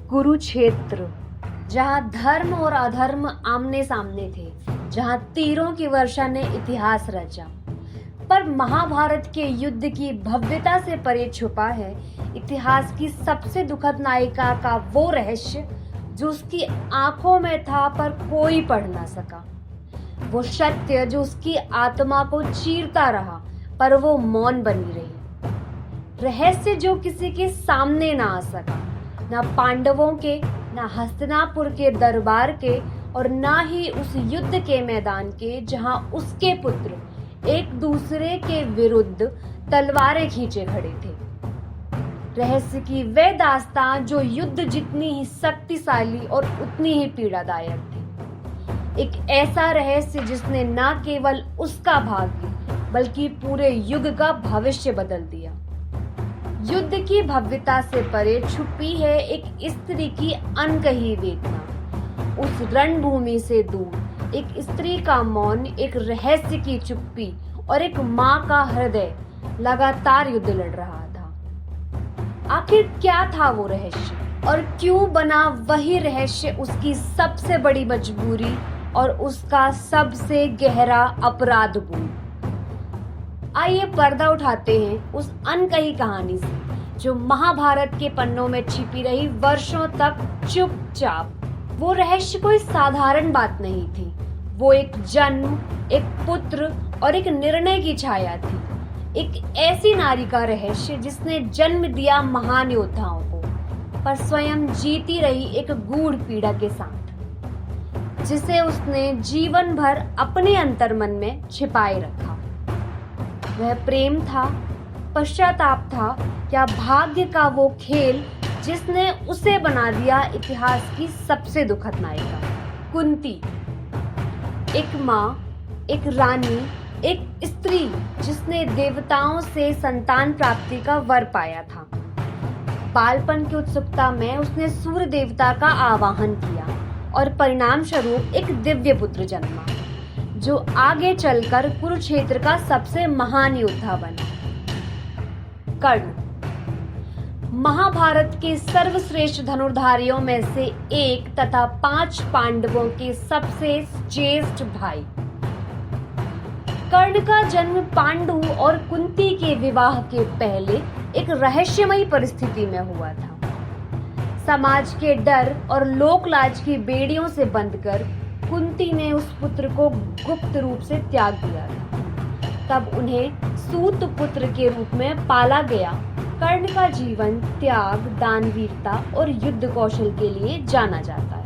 कुरुक्षेत्र, जहां धर्म और अधर्म आमने सामने थे, जहां तीरों की वर्षा ने इतिहास रचा, पर महाभारत के युद्ध की भव्यता से परे छुपा है इतिहास की सबसे दुखद नायिका का वो रहस्य जो उसकी आंखों में था पर कोई पढ़ ना सका। वो सत्य जो उसकी आत्मा को चीरता रहा पर वो मौन बनी रही। रहस्य जो किसी के सामने ना आ सका, ना पांडवों के, ना हस्तिनापुर के दरबार के, और ना ही उस युद्ध के मैदान के जहां उसके पुत्र एक दूसरे के विरुद्ध तलवारें खींचे खड़े थे। रहस्य की वह दास्तान जो युद्ध जितनी ही शक्तिशाली और उतनी ही पीड़ादायक थी। एक ऐसा रहस्य जिसने न केवल उसका भाग्य बल्कि पूरे युग का भविष्य बदल दिया। युद्ध की भव्यता से परे छुपी है एक स्त्री की अनकही वेदना। उस रणभूमि से दूर एक स्त्री का मौन, एक रहस्य की चुप्पी और एक माँ का हृदय लगातार युद्ध लड़ रहा था। आखिर क्या था वो रहस्य और क्यों बना वही रहस्य उसकी सबसे बड़ी मजबूरी और उसका सबसे गहरा अपराध बोध। आइए पर्दा उठाते हैं उस अनकही कहानी से जो महाभारत के पन्नों में छिपी रही वर्षों तक चुपचाप। वो रहस्य कोई साधारण बात नहीं थी। वो एक जन्म, एक पुत्र और एक निर्णय की छाया थी। एक ऐसी नारी का रहस्य जिसने जन्म दिया महान योद्धाओं को, पर स्वयं जीती रही एक गूढ़ पीड़ा के साथ, जिसे उसने जीवन भर अपने अंतर्मन में छिपाए रखा। वह प्रेम था, पश्चाताप था, या भाग्य का वो खेल जिसने उसे बना दिया इतिहास की सबसे दुखद नायिका। कुंती, एक माँ, एक रानी, एक स्त्री जिसने देवताओं से संतान प्राप्ति का वर पाया था। बालपन की उत्सुकता में उसने सूर्य देवता का आवाहन किया और परिणाम स्वरूप एक दिव्य पुत्र जन्मा जो आगे चलकर कुरुक्षेत्र का सबसे महान योद्धा बना। कर्ण, महाभारत के सर्वश्रेष्ठ धनुर्धारियों में से एक तथा 5 पांडवों के सबसे ज्येष्ठ भाई। कर्ण का जन्म पांडु और कुंती के विवाह के पहले एक रहस्यमयी परिस्थिति में हुआ था। समाज के डर और लोकलाज की बेड़ियों से बंधकर कुंती ने उस पुत्र को गुप्त रूप से त्याग दिया था। तब उन्हें सूत पुत्र के रूप में पाला गया। कर्ण का जीवन त्याग, दानवीरता और युद्ध कौशल के लिए जाना जाता है।